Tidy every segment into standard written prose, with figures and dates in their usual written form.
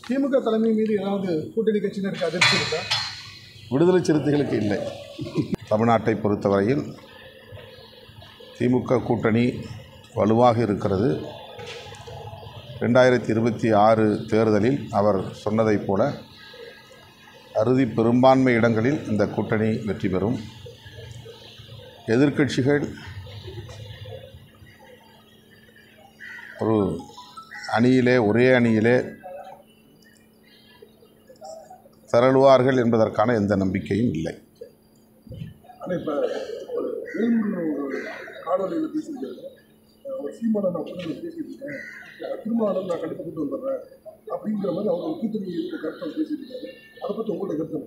திமுக தலைமை மீது ஏதாவது கூட்டணி கட்சியினருக்கு அதிர்ச்சி இருக்கா? விடுதலை சிறுத்தைகளுக்கு இல்லை. தமிழ்நாட்டை பொறுத்தவரையில் திமுக கூட்டணி வலுவாக இருக்கிறது. 2026 தேர்தலில் அவர் சொன்னதைப் போல அறுதி பெரும்பான்மை இடங்களில் இந்த கூட்டணி வெற்றி பெறும். எதிர்க்கட்சிகள் ஒரு ஒரே அணியிலே திரளுவார்கள் என்பதற்கான எந்த நம்பிக்கையும் இல்லை. ஆனால் இப்போ ஒரு காணொலியில் பேசியிருக்காங்க, ஒரு சீமானை நான் பேசிட்டு இருக்கேன், திருமாவளவன் நான் கண்டிப்பாக கூட்டு வந்துடுறேன் அப்படிங்கிற மாதிரி அவங்க கூட்டணி கருத்தை பேசியிருக்காங்க. அதை பற்றி உங்களோட கருத்து?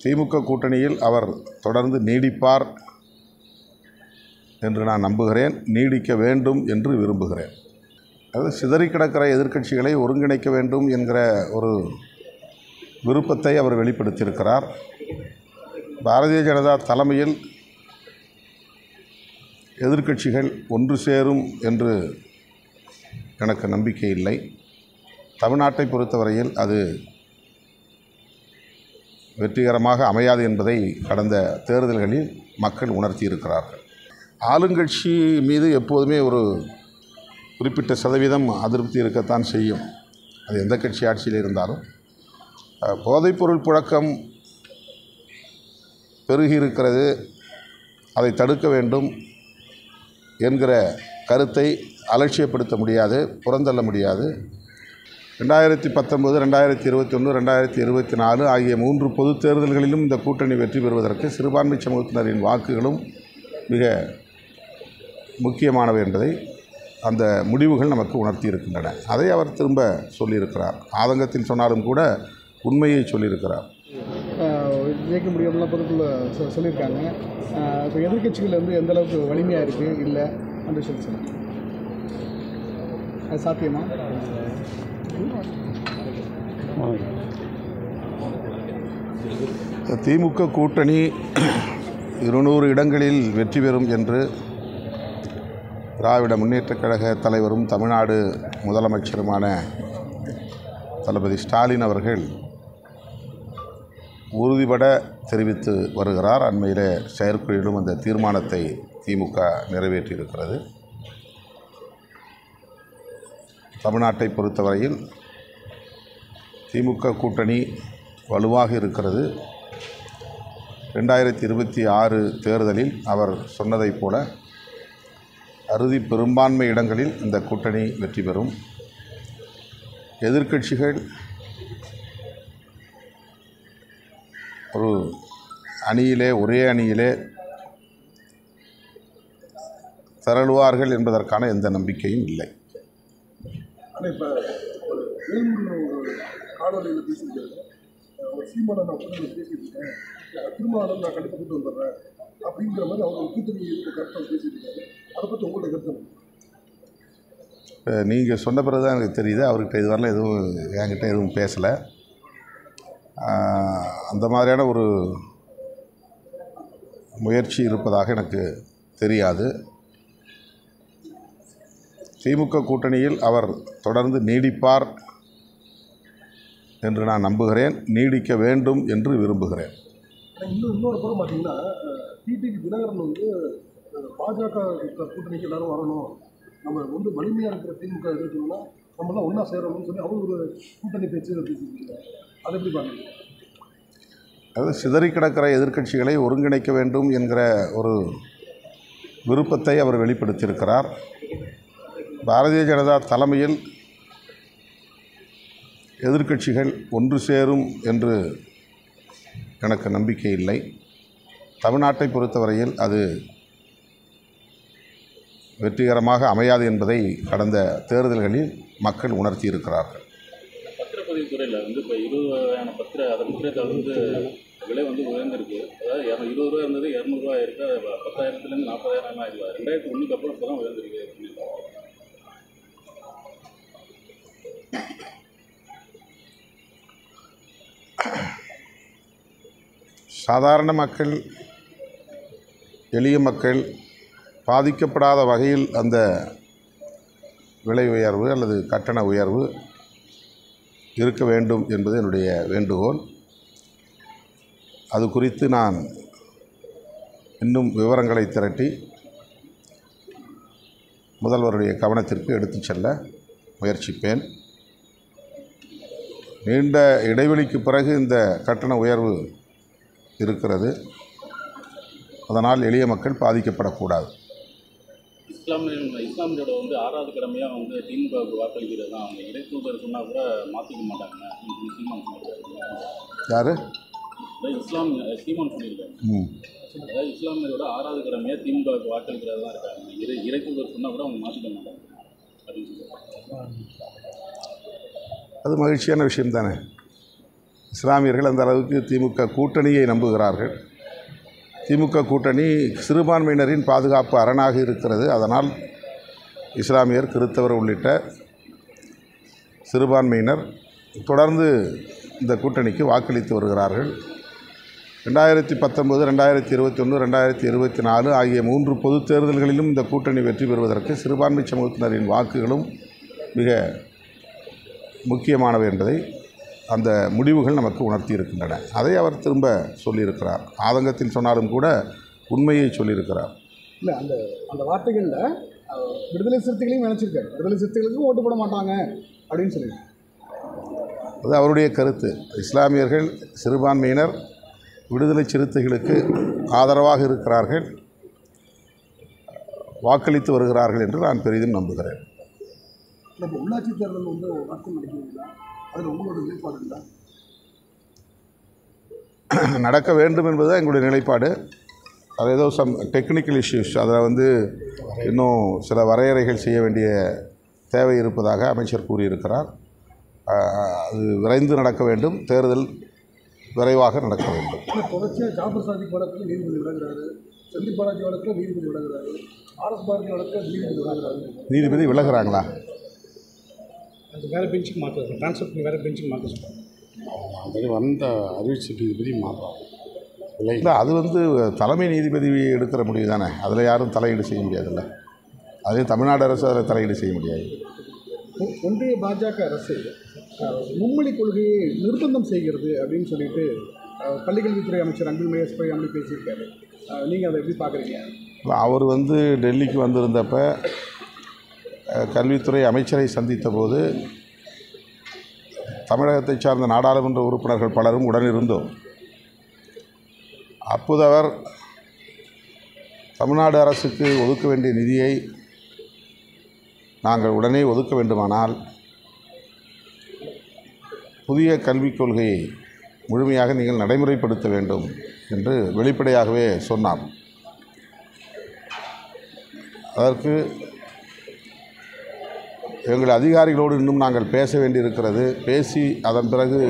திமுக கூட்டணியில் அவர் தொடர்ந்து நீடிப்பார் என்று நான் நம்புகிறேன். நீடிக்க வேண்டும் என்று விரும்புகிறேன். அதாவது சிதறி கிடக்கிற எதிர்க்கட்சிகளை ஒருங்கிணைக்க வேண்டும் என்கிற ஒரு விருப்பத்தை அவர் வெளிப்படுத்தியிருக்கிறார். பாரதிய ஜனதா தலைமையில் எதிர்க்கட்சிகள் ஒன்று சேரும் என்று எனக்கு நம்பிக்கை இல்லை. தமிழ்நாட்டை பொறுத்தவரையில் அது வெற்றிகரமாக அமையாது என்பதை கடந்த தேர்தல்களில் மக்கள் உணர்த்தியிருக்கிறார்கள். ஆளுங்கட்சி மீது எப்போதுமே ஒரு குறிப்பிட்ட சதவீதம் அதிருப்தி இருக்கத்தான் செய்யும். அது எந்த கட்சி ஆட்சியில் இருந்தாலும். போதைப்பொருள் புழக்கம் பெருகி இருக்கிறது, அதை தடுக்க வேண்டும் என்கிற கருத்தை அலட்சியப்படுத்த முடியாது, புறந்தள்ள முடியாது. 2019, 2021, 2024 ஆகிய 3 பொதுத் தேர்தல்களிலும் இந்த கூட்டணி வெற்றி பெறுவதற்கு சிறுபான்மை சமூகத்தினரின் வாக்குகளும் மிக முக்கியமானவை என்பதை அந்த முடிவுகள் நமக்கு உணர்த்தி இருக்கின்றன. அதை அவர் திரும்ப சொல்லியிருக்கிறார். ஆதங்கத்தில் சொன்னாலும் கூட உண்மையை சொல்லியிருக்கிறார். ஜெயிக்க முடியாமலாம் பொதுக்குள்ள சொல்லியிருக்காங்க. இப்போ எதிர்கட்சிகள் வந்து எந்த அளவுக்கு வலிமையாக இருக்குது இல்லை அந்த சொல்லி அது சாத்தியமா? திமுக கூட்டணி 200 இடங்களில் வெற்றி பெறும் என்று திராவிட முன்னேற்றக் கழக தலைவரும் தமிழ்நாடு முதலமைச்சருமான தளபதி ஸ்டாலின் அவர்கள் உறுதிபட தெரிவித்து வருகிறார். அண்மையிலே செயற்குழுவிலும் அந்த தீர்மானத்தை திமுக நிறைவேற்றியிருக்கிறது. தமிழ்நாட்டை பொறுத்தவரையில் திமுக கூட்டணி வலுவாக இருக்கிறது. 2026 தேர்தலில் அவர் சொன்னதைப் போல அறுதி பெரும்பான்மை இடங்களில் இந்த கூட்டணி வெற்றி பெறும். எதிர்க்கட்சிகள் ஒரு ஒரே அணியிலே திரளுவார்கள் என்பதற்கான எந்த நம்பிக்கையும் இல்லை. ஆனால் இப்போ ஒரு காணொலியில் பேசியிருக்காங்க, ஒரு சீமானை நான் பேசிட்டு இருக்கேன், திருமாவளவன் நான் கண்டிப்பாக கூட்டு வந்துடுறேன் அப்படிங்கிற மாதிரி அவங்க கூட்டணி கருத்தை பேசியிருக்காங்க. அதை பற்றி உங்களோட கருத்து? நீங்கள் சொன்ன பிறகு தான் எனக்கு தெரியுது. அவர்கிட்ட இதுவரையிலும் என்கிட்ட எதுவும் பேசலை. அந்த மாதிரியான ஒரு முயற்சி இருப்பதாக எனக்கு தெரியாது. திமுக கூட்டணியில் அவர் தொடர்ந்து நீடிப்பார் என்று நான் நம்புகிறேன். நீடிக்க வேண்டும் என்று விரும்புகிறேன். இன்னொரு புறம் பார்த்தீங்கன்னா, டிடிவி தினகரன் வந்து பாஜக கூட்டணிக்கு எல்லாரும் வரணும், நம்ம வந்து வலிமையாக இருக்கிற திமுக இருக்கணும்னா நம்மளாம் ஒன்றா சேரணும்னு சொல்லி அவங்க ஒரு கூட்டணி பேச்சு பேசியிருக்காங்க. அதை எப்படி பார்க்குறீங்க? அதாவது சிதறி கிடக்கிற எதிர்க்கட்சிகளை ஒருங்கிணைக்க வேண்டும் என்கிற ஒரு விருப்பத்தை அவர் வெளிப்படுத்தியிருக்கிறார். பாரதிய ஜனதா தலைமையில் எதிர்க்கட்சிகள் ஒன்று சேரும் என்று எனக்கு நம்பிக்கை இல்லை. தமிழ்நாட்டை பொறுத்தவரையில் அது வெற்றிகரமாக அமையாது என்பதை கடந்த தேர்தல்களில் மக்கள் உணர்த்தியிருக்கிறார்கள். பத்திரப்பதிவு துறையில் வந்து இப்போ 20 வகையான பத்திரத்தால் வந்து விலை வந்து உயர்ந்திருக்கு. அதாவது 20 ரூபா இருந்தது 200 ரூபா இருக்குது. 10,000லேருந்து 40,000 ஆயிடுவா. 2001 அப்புறம் இப்போ தான் உயர்ந்திருக்கு. சாதாரண மக்கள், எளிய மக்கள் பாதிக்கப்படாத வகையில் அந்த விலை உயர்வு அல்லது கட்டண உயர்வு இருக்க வேண்டும் என்பது என்னுடைய வேண்டுகோள். அது குறித்து நான் இன்னும் விவரங்களை திரட்டி முதல்வருடைய கவனத்திற்கு எடுத்துச் செல்ல முயற்சிப்பேன். நீண்ட இடைவெளிக்கு பிறகு இந்த கட்டண உயர்வு இருக்கிறது. அதனால் எளிய மக்கள் பாதிக்கப்படக்கூடாது. இஸ்லாமியரோட வந்து 6வது கடமையாக வந்து திமுகவுக்கு வாக்களிக்கிறது தான். அவங்க இடைத்தூதர் சொன்னால் கூட மாற்றிக்க மாட்டாங்க. சீமான் யார்? சீமான் சொல்லியிருக்காங்க. அதாவது இஸ்லாமியரோட 6வது கடமையாக திமுகவுக்கு வாக்களிக்கிறது தான் இருக்காங்க. இடைத்தூதர் சொன்னால் கூட அவங்க மாற்றிக்க மாட்டாங்க அப்படின்னு சொல்லுவாங்க. அது மகிழ்ச்சியான விஷயம் தானே. இஸ்லாமியர்கள் அந்த அளவுக்கு திமுக கூட்டணியை நம்புகிறார்கள். திமுக கூட்டணி சிறுபான்மையினரின் பாதுகாப்பு அரணாக இருக்கிறது. அதனால் இஸ்லாமியர், கிறித்தவர் உள்ளிட்ட சிறுபான்மையினர் தொடர்ந்து இந்த கூட்டணிக்கு வாக்களித்து வருகிறார்கள். 2019, 2021, 2024 ஆகிய 3 பொதுத் தேர்தல்களிலும் இந்த கூட்டணி வெற்றி பெறுவதற்கு சிறுபான்மை சமூகத்தினரின் வாக்குகளும் மிக முக்கியமானவை என்பதை அந்த முடிவுகள் நமக்கு உணர்த்தி இருக்கின்றன. அதை அவர் திரும்ப சொல்லியிருக்கிறார். ஆதங்கத்தில் சொன்னாலும் கூட உண்மையை சொல்லியிருக்கிறார். இல்லை, அந்த அந்த வார்த்தைகளில் விடுதலை சிறுத்தைகளையும் நினச்சிருக்காரு. விடுதலை சிறுத்தைகளுக்கும் ஓட்டு போட மாட்டாங்க அப்படின்னு சொல்லியிருக்காரு. அது அவருடைய கருத்து. இஸ்லாமியர்கள், சிறுபான்மையினர் விடுதலை சிறுத்தைகளுக்கு ஆதரவாக இருக்கிறார்கள், வாக்களித்து வருகிறார்கள் என்று நான் பெரிதும் நம்புகிறேன். இப்போ உள்ளாட்சி தேர்தல் வந்து நடக்கும் நினைக்கிறீங்களா? அதில் உங்களோட நிலைப்பாடு இல்லை? நடக்க வேண்டும் என்பது தான் எங்களுடைய நிலைப்பாடு. அது ஏதோ டெக்னிக்கல் இஷ்யூஸ், அதை வந்து இன்னும் சில வரையறைகள் செய்ய வேண்டிய தேவை இருப்பதாக அமைச்சர் கூறியிருக்கிறார். அது விரைந்து நடக்க வேண்டும். தேர்தல் விரைவாக நடக்க வேண்டும். தொடர்ச்சியாக ஜாஃபர் சாதிக் வழக்கில் நீதிபதி விலகிறாரு, செந்தில் பாலாஜி வழக்கில் நீதிபதி விலகிறாரு, ஆர்எஸ் பாரதி வழக்கில் நீதிபதி விலகிறாரு. நீதிபதி விலகிறாங்களா? அது வேறு பெஞ்சுக்கு மாற்றுறது, ட்ரான்ஸ்ஃபர் பண்ணி வேறு பெஞ்சுக்கு மாற்ற சொல்கிறாங்க. அது வந்த அறிவிச்ச நீதிபதி மாறுறாங்க. இல்லை, அது வந்து தலைமை நீதிபதி எடுக்கிற முடிவு தானே. அதில் யாரும் தலையீடு செய்ய முடியாதுல்ல. அதே தமிழ்நாடு அரசு அதில் தலையீடு செய்ய முடியாது. ஒன்றிய பாஜக அரசு மும்மொழி கொள்கையை நிர்பந்தம் செய்கிறது அப்படின்னு சொல்லிட்டு பள்ளிக்கல்வித்துறை அமைச்சர் அன்பில் மகேஷ் பொய்யாமொழி பேசியிருக்காரு. நீங்கள் அதை எப்படி பார்க்குறீங்க? அவர் வந்து டெல்லிக்கு வந்திருந்தப்ப கல்வித்துறை அமைச்சரை சந்தித்த போது தமிழகத்தை சார்ந்த நாடாளுமன்ற உறுப்பினர்கள் பலரும் உடனிருந்தோம். அப்போது அவர் தமிழ்நாடு அரசுக்கு ஒதுக்க வேண்டிய நிதியை நாங்கள் உடனே ஒதுக்க வேண்டுமானால் புதிய கல்விக் கொள்கையை முழுமையாக நீங்கள் நடைமுறைப்படுத்த வேண்டும் என்று வெளிப்படையாகவே சொன்னார். அதற்கு எங்கள் அதிகாரிகளோடு இன்னும் நாங்கள் பேச வேண்டியிருக்கிறது, பேசி அதன் பிறகு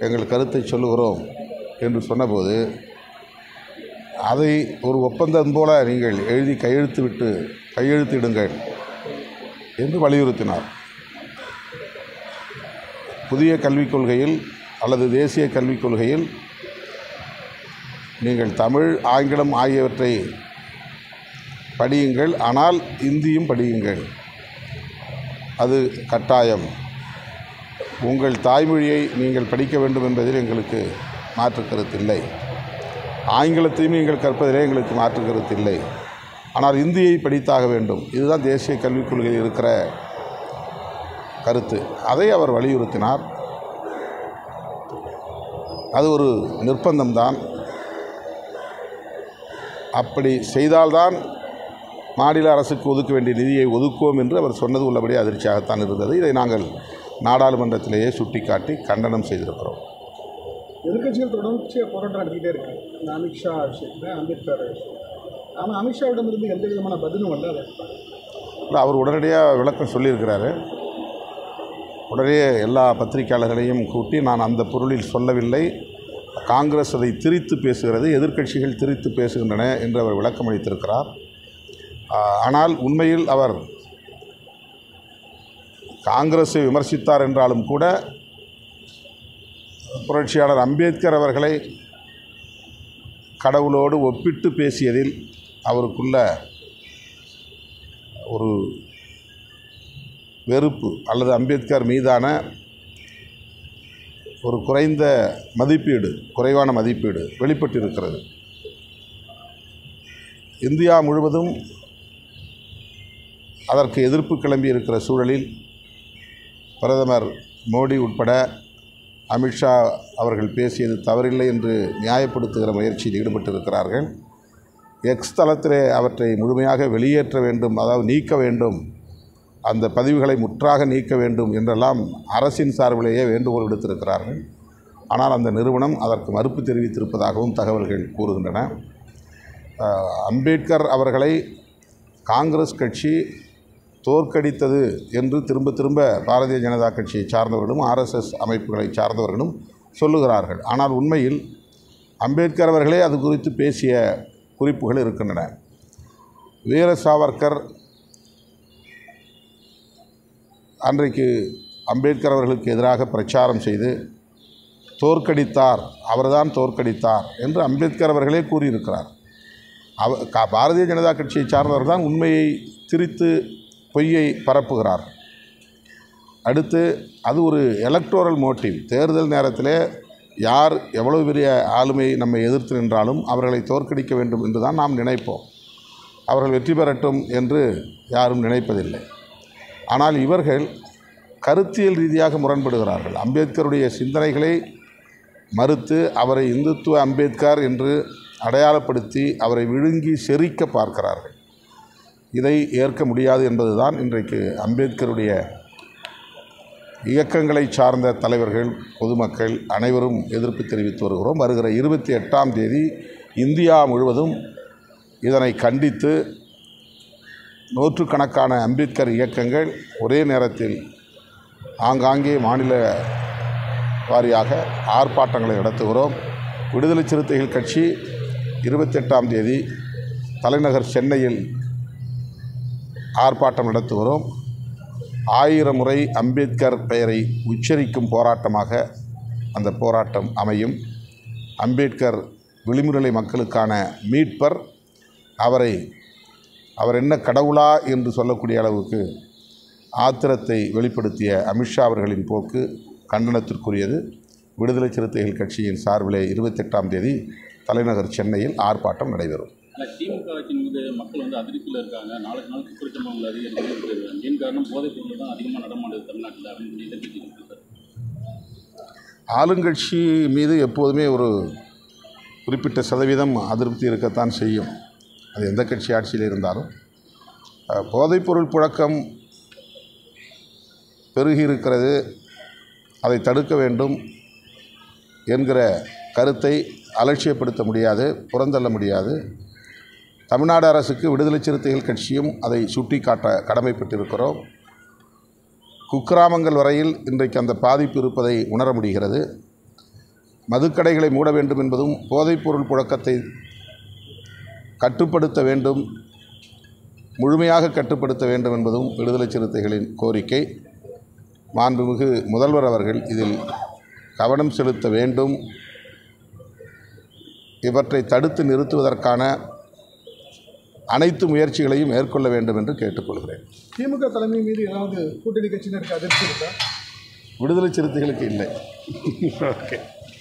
எங்கள் கருத்தை சொல்லுகிறோம் என்று சொன்னபோது அதை ஒரு ஒப்பந்தம் போல நீங்கள் எழுதி கையெழுத்திடுங்கள் என்று வலியுறுத்தினார். புதிய கல்விக் கொள்கையில் அல்லது தேசிய கல்விக் கொள்கையில் நீங்கள் தமிழ், ஆங்கிலம் ஆகியவற்றை படியுங்கள், ஆனால் இந்தியும் படியுங்கள், அது கட்டாயம். உங்கள் தாய்மொழியை நீங்கள் படிக்க வேண்டும் என்பதில் எங்களுக்கு மாற்று கருத்தில்லை. ஆங்கிலத்தையும் நீங்கள் கற்பதிலே எங்களுக்கு மாற்று கருத்தில்லை. ஆனால் இந்தியை படித்தாக வேண்டும். இதுதான் தேசிய கல்விக் கொள்கையில் இருக்கிற கருத்து. அதை அவர் வலியுறுத்தினார். அது ஒரு நிர்பந்தம்தான். அப்படி செய்தால்தான் மாநில அரசுக்கு ஒதுக்க வேண்டிய நிதியை ஒதுக்குவோம் என்று அவர் சொன்னது உள்ளபடி அதிர்ச்சியாகத்தான் இருந்தது. இதை நாங்கள் நாடாளுமன்றத்திலேயே சுட்டிக்காட்டி கண்டனம் செய்திருக்கிறோம். எதிர்கட்சிகள் தொடர்ச்சியாக போராட்டம் நடத்திக்கிட்டே இருக்கு. இந்த அமித்ஷா விஷயத்தில், அம்பேத்கர் விஷயம். ஆனால் அமித்ஷாவிடமிருந்து எந்த விதமான பதிலும் வரல. இல்லை, அவர் உடனடியாக விளக்கம் சொல்லியிருக்கிறாரு. உடனே எல்லா பத்திரிகையாளர்களையும் கூட்டி நான் அந்த பொருளில் சொல்லவில்லை, காங்கிரஸ் அதை திரித்து பேசுகிறது, எதிர்க்கட்சிகள் திரித்து பேசுகின்றன என்று அவர் விளக்கம் அளித்திருக்கிறார். ஆனால் உண்மையில் அவர் காங்கிரஸை விமர்சித்தார் என்றாலும் கூட புரட்சியாளர் அம்பேத்கர் அவர்களை கடவுளோடு ஒப்பிட்டு பேசியதில் அவருக்குள்ள ஒரு வெறுப்பு அல்லது அம்பேத்கர் மீதான ஒரு குறைவான மதிப்பீடு வெளிப்பட்டிருக்கிறது. இந்தியா முழுவதும் அதற்கு எதிர்ப்பு கிளம்பி இருக்கிற சூழலில் பிரதமர் மோடி உட்பட அமித்ஷா அவர்கள் பேசியது தவறில்லை என்று நியாயப்படுத்துகிற முயற்சியில் ஈடுபட்டிருக்கிறார்கள். எக்ஸ் தளத்திலே அவற்றை முழுமையாக வெளியேற்ற வேண்டும், அதாவது நீக்க வேண்டும், அந்த பதிவுகளை முற்றாக நீக்க வேண்டும் என்றெல்லாம் அரசின் சார்பிலேயே வேண்டுகோள் விடுத்திருக்கிறார்கள். ஆனால் அந்த நிறுவனம் அதற்கு மறுப்பு தெரிவித்திருப்பதாகவும் தகவல்கள் கூறுகின்றன. அம்பேத்கர் அவர்களை காங்கிரஸ் கட்சி தோற்கடித்தது என்று திரும்ப திரும்ப பாரதிய ஜனதா கட்சியை சார்ந்தவர்களும் RSS அமைப்புகளை சார்ந்தவர்களும் சொல்லுகிறார்கள். ஆனால் உண்மையில் அம்பேத்கர் அவர்களே அது குறித்து பேசிய குறிப்புகள் இருக்கின்றன. வீர சாவர்கர் அன்றைக்கு அம்பேத்கர் அவர்களுக்கு எதிராக பிரச்சாரம் செய்து தோற்கடித்தார், அவர்தான் தோற்கடித்தார் என்று அம்பேத்கர் அவர்களே கூறியிருக்கிறார். பாரதிய ஜனதா கட்சியை சார்ந்தவர் தான் உண்மையை திரித்து பொய்யை பரப்புகிறார். அடுத்து அது ஒரு எலக்டோரல் மோட்டிவ். தேர்தல் நேரத்திலே யார் எவ்வளவு பெரிய ஆளுமை நம்மை எதிர்த்து நின்றாலும் அவர்களை தோற்கடிக்க வேண்டும் என்று தான் நாம் நினைப்போம். அவர்கள் வெற்றி பெறட்டும் என்று யாரும் நினைப்பதில்லை. ஆனால் இவர்கள் கருத்தியல் ரீதியாக முரண்படுகிறார்கள். அம்பேத்கருடைய சிந்தனைகளை மறுத்து அவரை இந்துத்துவ அம்பேத்கர் என்று அடையாளப்படுத்தி அவரை விழுங்கி செரிக்க பார்க்கிறார்கள். இதை ஏற்க முடியாது என்பதுதான் இன்றைக்கு அம்பேத்கருடைய இயக்கங்களை சார்ந்த தலைவர்கள், பொதுமக்கள் அனைவரும் எதிர்ப்பு தெரிவித்து வருகிறோம். வருகிற 28ஆம் தேதி இந்தியா முழுவதும் இதனை கண்டித்து நூற்றுக்கணக்கான அம்பேத்கர் இயக்கங்கள் ஒரே நேரத்தில் ஆங்காங்கே மாநில வாரியாக ஆர்ப்பாட்டங்களை நடத்துகிறோம். விடுதலை சிறுத்தைகள் கட்சி 28ஆம் தேதி தலைநகர் சென்னையில் ஆர்ப்பாட்டம் நடத்துகிறோம். 1000 முறை அம்பேத்கர் பெயரை உச்சரிக்கும் போராட்டமாக அந்த போராட்டம் அமையும். அம்பேத்கர் விளிம்புநிலை மக்களுக்கான மீட்பர். அவர் என்ன கடவுளா என்று சொல்லக்கூடிய அளவுக்கு ஆத்திரத்தை வெளிப்படுத்திய அமித்ஷா அவர்களின் போக்கு கண்டனத்திற்குரியது. விடுதலை சிறுத்தைகள் கட்சியின் சார்பிலே 28ஆம் தேதி தலைநகர் சென்னையில் ஆர்ப்பாட்டம் நடைபெறும். திமுக ஆட்சியின் மீது மக்கள் அதிருப்தியில் இருக்காங்க. நாளுக்கு நாள் குற்றச்சம்பவங்கள் அதிகரிக்கிறது. மெயின் காரணம் போதைப் பொருள் தான் அதிகமாக நடமாடுது தமிழ்நாட்டில் அப்படின்னு எதிர்ப்பு. ஆளுங்கட்சி மீது எப்போதுமே ஒரு குறிப்பிட்ட சதவீதம் அதிருப்தி இருக்கத்தான் செய்யும். அது எந்த கட்சி ஆட்சியில் இருந்தாலும். போதைப்பொருள் புழக்கம் பெருகி இருக்கிறது, அதை தடுக்க வேண்டும் என்கிற கருத்தை அலட்சியப்படுத்த முடியாது, புறந்தள்ள முடியாது. தமிழ்நாடு அரசுக்கு விடுதலை சிறுத்தைகள் கட்சியும் அதை சுட்டி காட்ட கடமைப்பட்டிருக்கிறோம். குக்கிராமங்கள் வரையில் இன்றைக்கு அந்த பாதிப்பு இருப்பதை உணர முடிகிறது. மதுக்கடைகளை மூட வேண்டும் என்பதும் போதைப்பொருள் புழக்கத்தை கட்டுப்படுத்த வேண்டும், முழுமையாக கட்டுப்படுத்த வேண்டும் என்பதும் விடுதலை சிறுத்தைகளின் கோரிக்கை. மாண்புமிகு முதல்வர் அவர்கள் இதில் கவனம் செலுத்த வேண்டும். இவற்றை தடுத்து நிறுத்துவதற்கான அனைத்து முயற்சிகளையும் மேற்கொள்ள வேண்டும் என்று கேட்டுக்கொள்கிறேன். திமுக தலைமை மீது ஏதாவது கூட்டணி கட்சியினருக்கு அதிர்ச்சி இருக்கா? விடுதலை சிறுத்தைகளுக்கு இல்லை. ஓகே.